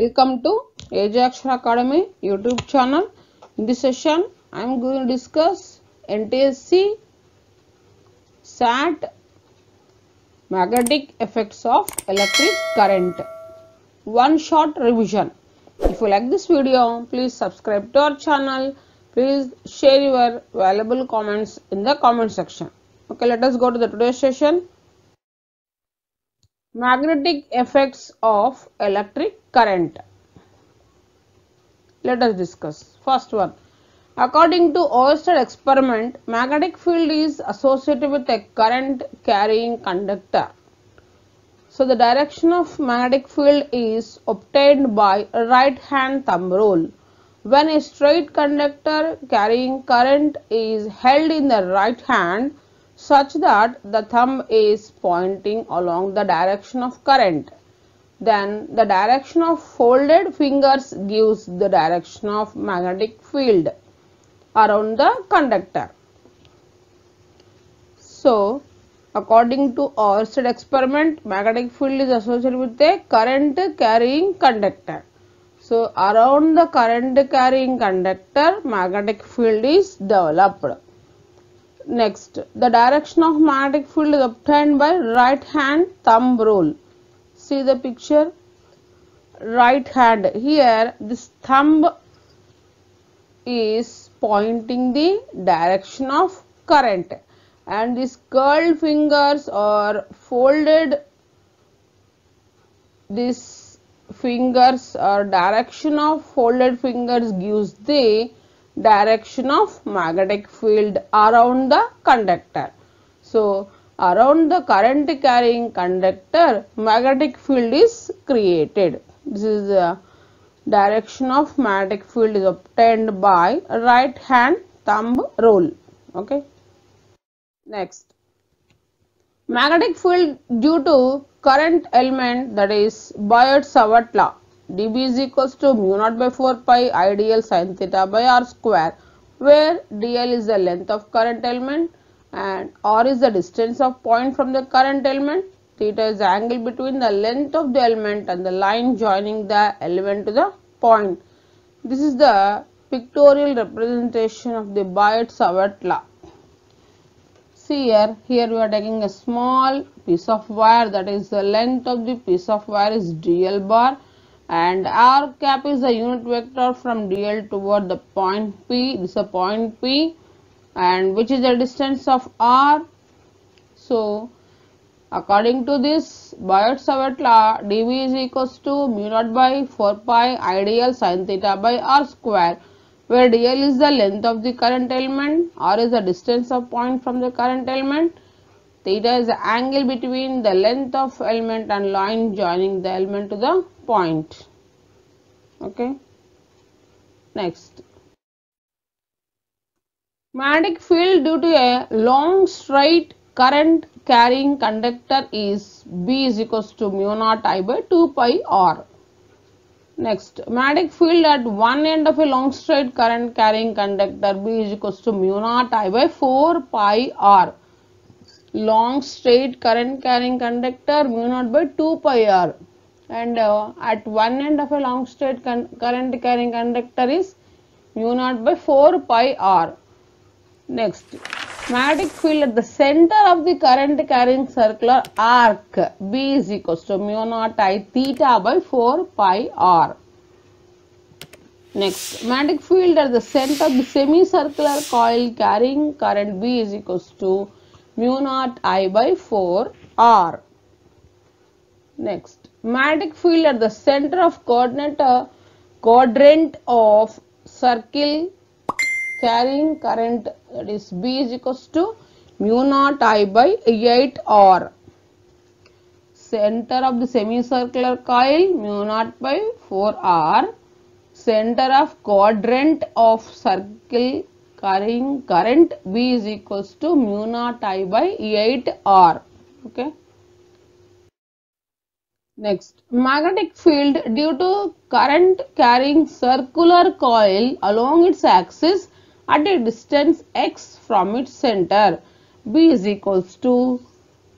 Welcome to Ajaxra Academy YouTube channel. In this session, I am going to discuss NTSC SAT magnetic effects of electric current. One short revision. If you like this video, please subscribe to our channel. Please share your valuable comments in the comment section. Okay, let us go to the today's session. Magnetic effects of electric current. Let us discuss. First one. According to Oersted experiment, magnetic field is associated with a current carrying conductor. So the direction of magnetic field is obtained by right hand thumb rule. When a straight conductor carrying current is held in the right hand such that the thumb is pointing along the direction of current, then the direction of folded fingers gives the direction of magnetic field around the conductor. So, according to Oersted experiment, magnetic field is associated with a current carrying conductor. So, around the current carrying conductor, magnetic field is developed. Next, the direction of magnetic field is obtained by right hand thumb rule. See the picture, right hand. Here this thumb is pointing the direction of current and these curled fingers or folded, this fingers or direction of folded fingers gives the direction of magnetic field around the conductor. So, around the current carrying conductor, magnetic field is created. This is the direction of magnetic field is obtained by right hand thumb rule. Okay. Next, magnetic field due to current element, that is Biot-Savart law. dB is equals to mu naught by 4 pi ideal sin theta by r square, where dl is the length of current element and r is the distance of point from the current element. Theta is the angle between the length of the element and the line joining the element to the point. This is the pictorial representation of the Biot-Savart law. See here we are taking a small piece of wire, that is the length of the piece of wire is dl bar, and r cap is the unit vector from dl toward the point P. This is a point P, and which is the distance of r. So, according to this Biot-Savart law, dB is equals to mu naught by 4 pi ideal sin theta by r square, where dl is the length of the current element, r is the distance of point from the current element, theta is the angle between the length of element and line joining the element to the point. Okay. Next, magnetic field due to a long straight current carrying conductor is B is equals to mu naught I by 2 pi r. Next, magnetic field at one end of a long straight current carrying conductor B is equals to mu naught I by 4 pi r. Long straight current carrying conductor mu naught by 2 pi r, and at one end of a long straight current carrying conductor is mu naught by 4 pi r. Next, magnetic field at the center of the current carrying circular arc B is equals to mu naught I theta by 4 pi r. Next, magnetic field at the center of the semicircular coil carrying current B is equals to mu naught I by 4 r. Next, magnetic field at the center of quadrant of circle carrying current, that is B is equals to mu naught I by 8 r. Center of the semicircular coil mu naught by 4 r. Center of quadrant of circle carrying current B is equals to mu naught I by 8 r. Okay. Next, magnetic field due to current carrying circular coil along its axis at a distance x from its center B is equals to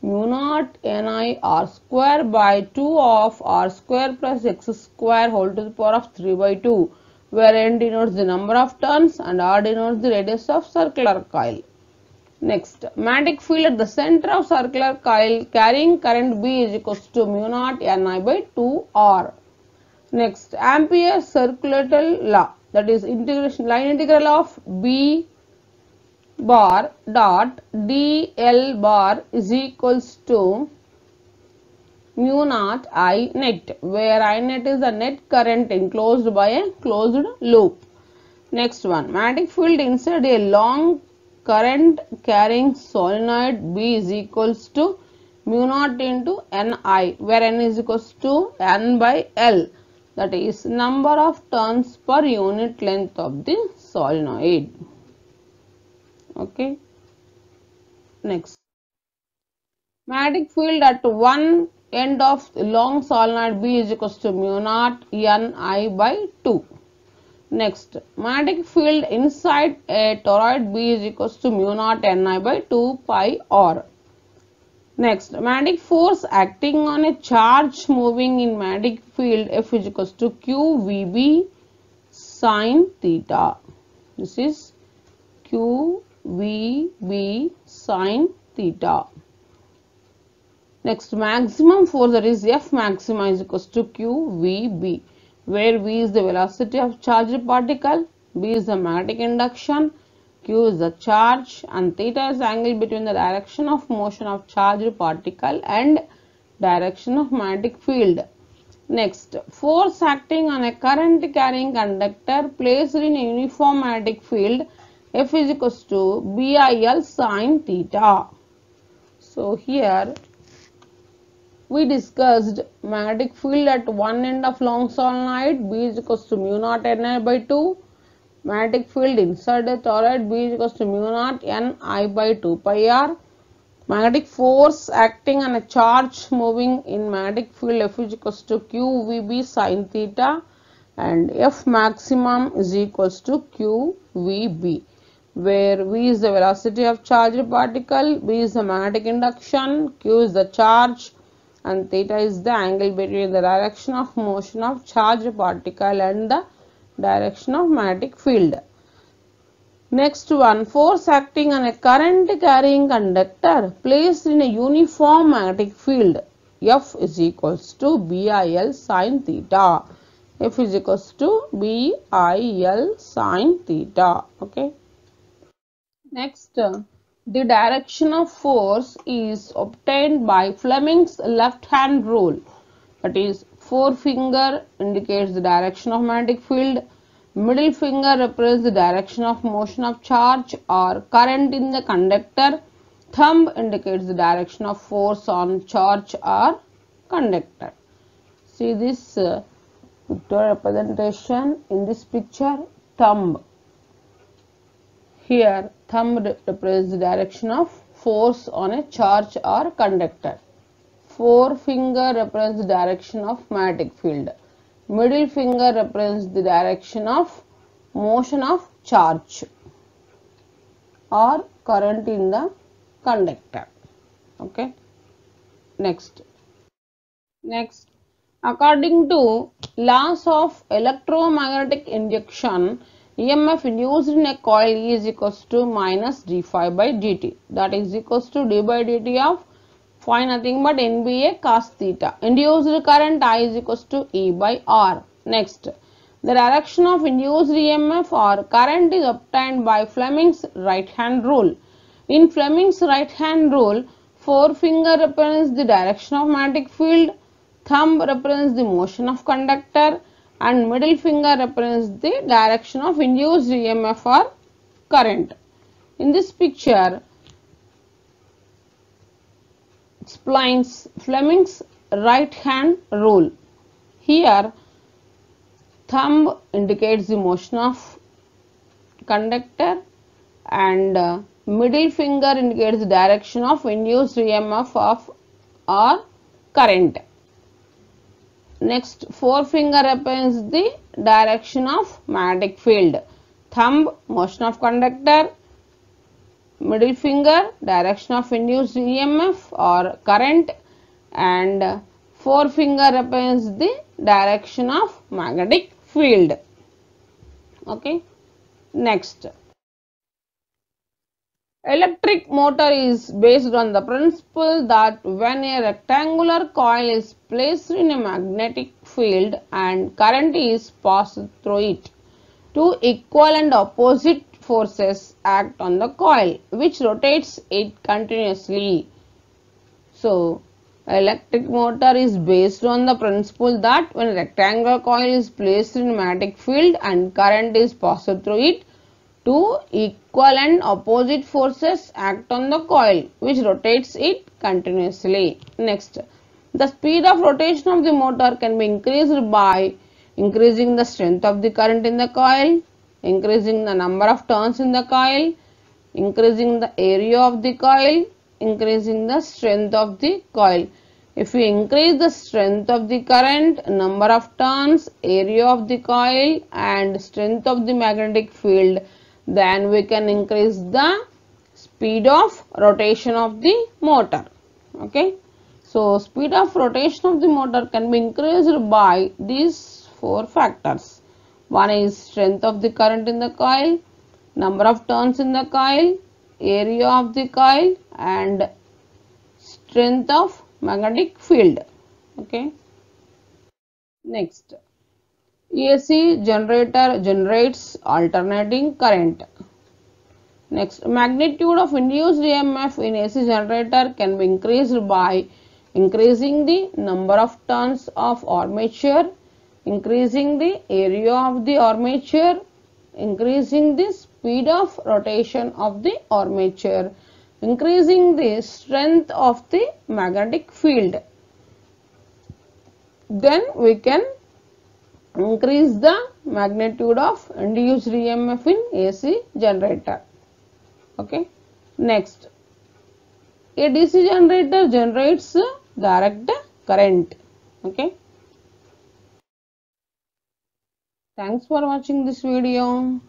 mu naught ni r square by 2 of r square plus x square whole to the power of 3 by 2, where n denotes the number of turns and r denotes the radius of circular coil. Next, magnetic field at the center of circular coil carrying current B is equals to mu naught ni by 2r. Next, Ampere's circular law, that is line integral of B bar dot dl bar is equals to mu naught I net, where I net is the net current enclosed by a closed loop. Next one, magnetic field inside a long current carrying solenoid B is equals to mu naught into Ni, where N is equals to N by L, that is number of turns per unit length of the solenoid. Okay. Next, magnetic field at one end of long solenoid B is equals to mu naught Ni by 2. Next, magnetic field inside a toroid B is equals to mu naught Ni by 2 pi r. Next, magnetic force acting on a charge moving in magnetic field F is equals to QVB sin theta. This is QVB sin theta. Next, maximum force, that is F maxima is equals to QVB, where V is the velocity of charged particle, B is the magnetic induction, Q is the charge, and theta is the angle between the direction of motion of charged particle and direction of magnetic field. Next, force acting on a current carrying conductor placed in a uniform magnetic field F is equals to BIL sin theta. So here we discussed magnetic field at one end of long solenoid B is equals to mu naught Ni by 2. Magnetic field inside a toroid B is equals to mu naught Ni by 2 pi r. Magnetic force acting on a charge moving in magnetic field F is equals to QVB sin theta, and F maximum is equals to QVB, where V is the velocity of charged particle, B is the magnetic induction, Q is the charge, and theta is the angle between the direction of motion of charged particle and the direction of magnetic field. Next one, force acting on a current carrying conductor placed in a uniform magnetic field F is equals to BIL sin theta. F is equals to BIL sin theta. Okay. Next, the direction of force is obtained by Fleming's left hand rule, that is forefinger indicates the direction of magnetic field, middle finger represents the direction of motion of charge or current in the conductor, thumb indicates the direction of force on charge or conductor. See this pictorial representation in this picture, thumb. Here thumb represents the direction of force on a charge or conductor. Forefinger represents the direction of magnetic field. Middle finger represents the direction of motion of charge or current in the conductor. Okay. Next, according to laws of electromagnetic induction, EMF induced in a coil is equals to minus d phi by dt, that is equals to d by dt of phi nothing but NBA cos theta. Induced current I is equals to E by R. Next, the direction of induced EMF or current is obtained by Fleming's right hand rule. In Fleming's right hand rule, forefinger represents the direction of magnetic field, thumb represents the motion of conductor, and middle finger represents the direction of induced EMF or current. In this picture explains Fleming's right hand rule. Here thumb indicates the motion of conductor and middle finger indicates the direction of induced EMF of or current. Next, forefinger represents the direction of magnetic field, thumb motion of conductor, middle finger, direction of induced EMF or current, and forefinger represents the direction of magnetic field. Okay. Next, electric motor is based on the principle that when a rectangular coil is placed in a magnetic field and current is passed through it, two equal and opposite forces act on the coil, which rotates it continuously. So, electric motor is based on the principle that when a rectangular coil is placed in a magnetic field and current is passed through it, two equal and opposite forces act on the coil, which rotates it continuously. Next, the speed of rotation of the motor can be increased by increasing the strength of the current in the coil, increasing the number of turns in the coil, increasing the area of the coil, increasing the strength of the coil. If we increase the strength of the current, number of turns, area of the coil and strength of the magnetic field, then we can increase the speed of rotation of the motor. Okay. So, speed of rotation of the motor can be increased by these four factors. One is strength of the current in the coil, number of turns in the coil, area of the coil and strength of magnetic field. Okay. Next, AC generator generates alternating current. Next, magnitude of induced EMF in AC generator can be increased by increasing the number of turns of armature, increasing the area of the armature, increasing the speed of rotation of the armature, increasing the strength of the magnetic field. Then we can increase the magnitude of induced EMF in AC generator. Okay. Next, a DC generator generates direct current. Okay. Thanks for watching this video.